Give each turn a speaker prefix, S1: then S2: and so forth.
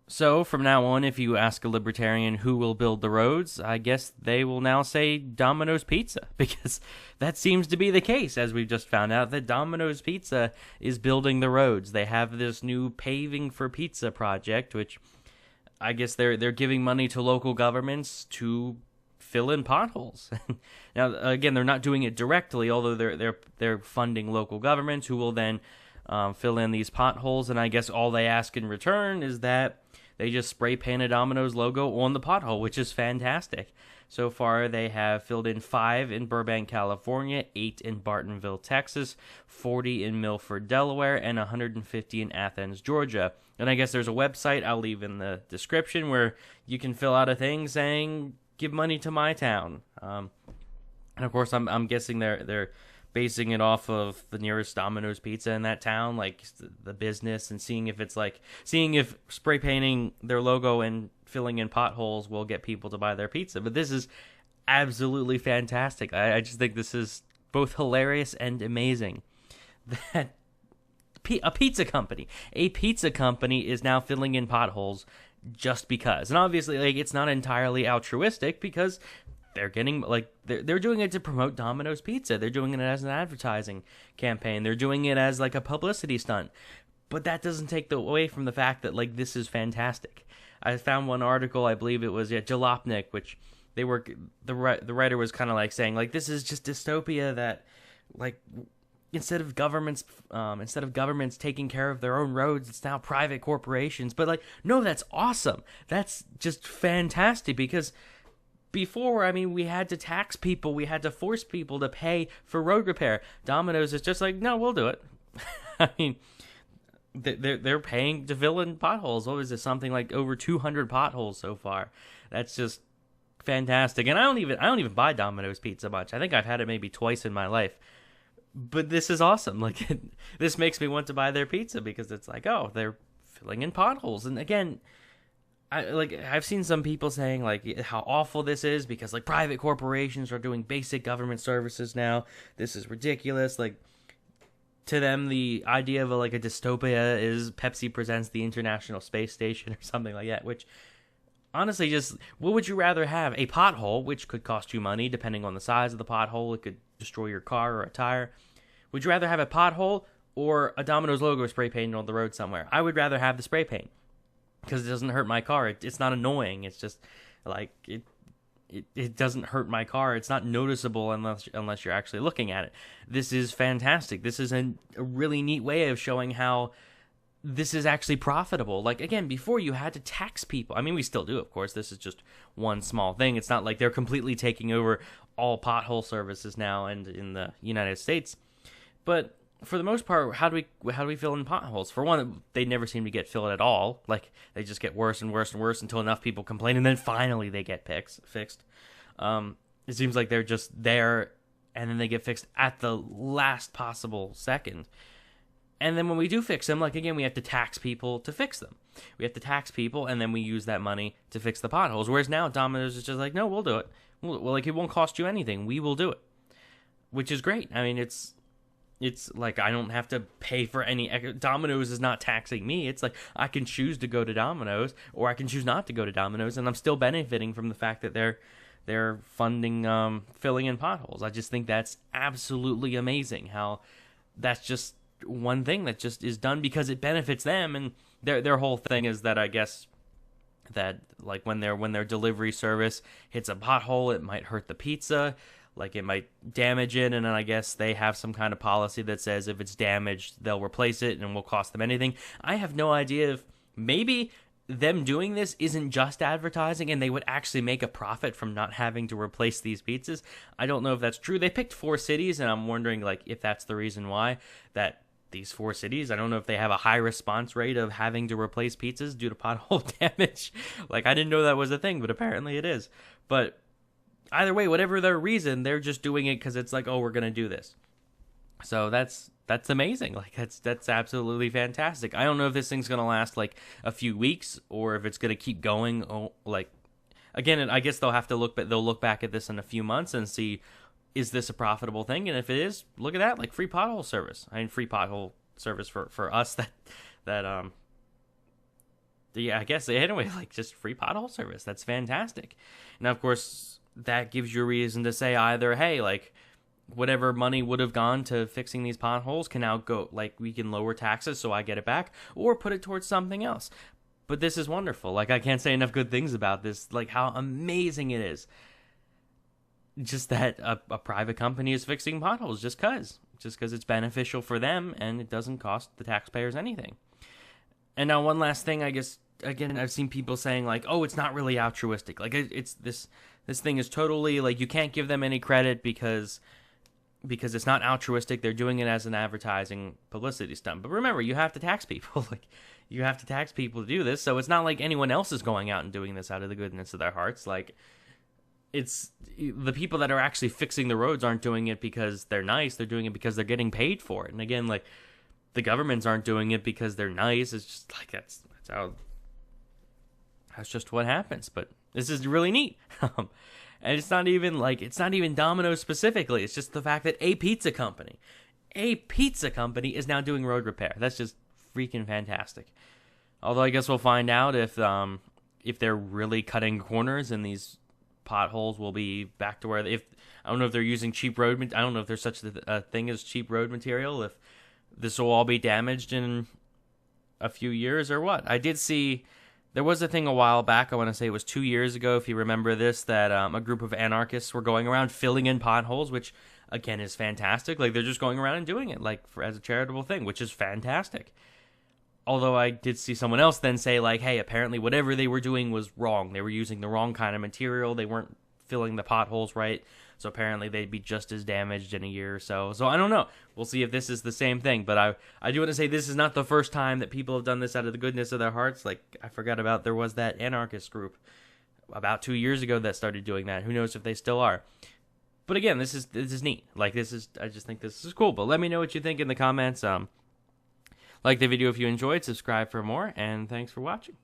S1: So from now on, if you ask a libertarian who will build the roads, I guess they will now say Domino's Pizza, because that seems to be the case, as we've just found out that Domino's Pizza is building the roads. They have this new paving for pizza project, which I guess they're giving money to local governments to fill in potholes. Now, again, they're not doing it directly, although they're funding local governments who will then fill in these potholes. And I guess all they ask in return is that they just spray paint a Domino's logo on the pothole, which is fantastic. So far, they have filled in 5 in Burbank, California, 8 in Bartonville, Texas, 40 in Milford, Delaware, and 150 in Athens, Georgia. And I guess there's a website I'll leave in the description where you can fill out a thing saying, give money to my town. And of course, I'm guessing they're basing it off of the nearest Domino's Pizza in that town, like the business, and seeing if spray painting their logo and filling in potholes will get people to buy their pizza. But this is absolutely fantastic. I just think this is both hilarious and amazing that a pizza company is now filling in potholes just because. And obviously, like, it's not entirely altruistic, because they're getting, like, they're doing it to promote Domino's Pizza. They're doing it as an advertising campaign. They're doing it as like a publicity stunt. But that doesn't take away from the fact that, like, this is fantastic. I found one article, I believe it was Jalopnik, which the writer was kind of like saying, like, this is just dystopia, that, like, instead of governments taking care of their own roads, it's now private corporations. But, like, no, that's awesome. That's just fantastic, because before, I mean, we had to tax people, we had to force people to pay for road repair. Domino's is just like, no, we'll do it. I mean, they're paying to fill in potholes. What was it? Something like over 200 potholes so far. That's just fantastic. And I don't even buy Domino's Pizza much. I think I've had it maybe twice in my life. But this is awesome. Like, this makes me want to buy their pizza, because it's like, oh, they're filling in potholes. And again, I've seen some people saying, like, how awful this is, because, like, private corporations are doing basic government services now. This is ridiculous. Like, to them, the idea of a dystopia is Pepsi presents the International Space Station or something like that, which, honestly, just, what would you rather have? A pothole, which could cost you money depending on the size of the pothole. It could destroy your car or a tire. Would you rather have a pothole or a Domino's logo spray painted on the road somewhere? I would rather have the spray paint, because it doesn't hurt my car. It's not annoying. It's just, like, it doesn't hurt my car. It's not noticeable unless you're actually looking at it. This is fantastic. This is a really neat way of showing how this is actually profitable. Like, again, before you had to tax people. I mean, we still do, of course. This is just one small thing. It's not like they're completely taking over all pothole services now and in the United States. But for the most part, how do we fill in potholes? For one, they never seem to get filled at all. Like, they just get worse and worse and worse until enough people complain, and then finally they get fixed. It seems like they're just there, and then they get fixed at the last possible second. And then when we do fix them, like, again, we have to tax people to fix them. We have to tax people, and then we use that money to fix the potholes. Whereas now, Domino's is just like, no, we'll do it. Well, like, it won't cost you anything. We will do it, which is great. I mean, it's like, I don't have to pay for any. Domino's is not taxing me. It's like, I can choose to go to Domino's, or I can choose not to go to Domino's, and I'm still benefiting from the fact that they're funding filling in potholes. I just think that's absolutely amazing, how that's just one thing that just is done because it benefits them. And their whole thing is that, I guess, that, like, when their delivery service hits a pothole, it might hurt the pizza. Like, it might damage it, and then I guess they have some kind of policy that says if it's damaged, they'll replace it, and it won't cost them anything. I have no idea if maybe them doing this isn't just advertising, and they would actually make a profit from not having to replace these pizzas. I don't know if that's true. They picked 4 cities, and I'm wondering, like, if that's the reason why, that these 4 cities, I don't know if they have a high response rate of having to replace pizzas due to pothole damage. Like, I didn't know that was a thing, but apparently it is. But either way, whatever their reason, they're just doing it because it's like, oh, we're going to do this. So that's amazing. Like, that's absolutely fantastic. I don't know if this thing's going to last, like, a few weeks, or if it's going to keep going. Oh, like, again, I guess they'll look back at this in a few months and see, is this a profitable thing? And if it is, look at that, like, free pothole service. I mean, free pothole service for us that yeah, I guess anyway, like just free pothole service. That's fantastic. Now, of course, that gives you a reason to say either, hey, like whatever money would have gone to fixing these potholes can now go, like we can lower taxes so I get it back, or put it towards something else. But this is wonderful. Like, I can't say enough good things about this, like how amazing it is. Just that a private company is fixing potholes just because it's beneficial for them and it doesn't cost the taxpayers anything. And now one last thing, I guess, again, I've seen people saying like, oh, it's not really altruistic. Like it's this thing is totally like, you can't give them any credit because it's not altruistic. They're doing it as an advertising publicity stunt. But remember, you have to tax people. Like, you have to tax people to do this. So it's not like anyone else is going out and doing this out of the goodness of their hearts. Like, it's the people that are actually fixing the roads aren't doing it because they're nice. They're doing it because they're getting paid for it. And again, like, the governments aren't doing it because they're nice. It's just like that's just what happens. But this is really neat. And it's not even Domino's specifically. It's just the fact that a pizza company is now doing road repair. That's just freaking fantastic. Although I guess we'll find out if they're really cutting corners and these potholes will be back to where I don't know if they're using cheap road. I don't know if there's such a thing as cheap road material. If this will all be damaged in a few years or what. I did see there was a thing a while back. I want to say it was 2 years ago, if you remember this, that a group of anarchists were going around filling in potholes, which again is fantastic. Like, they're just going around and doing it like as a charitable thing, which is fantastic. Although I did see someone else then say, like, hey, apparently whatever they were doing was wrong. They were using the wrong kind of material. They weren't filling the potholes right. So apparently they'd be just as damaged in a year or so. So I don't know. We'll see if this is the same thing. But I do want to say this is not the first time that people have done this out of the goodness of their hearts. Like, I forgot about, there was that anarchist group about 2 years ago that started doing that. Who knows if they still are. But again, this is neat. Like, I just think this is cool. But let me know what you think in the comments. Like the video if you enjoyed, subscribe for more, and thanks for watching.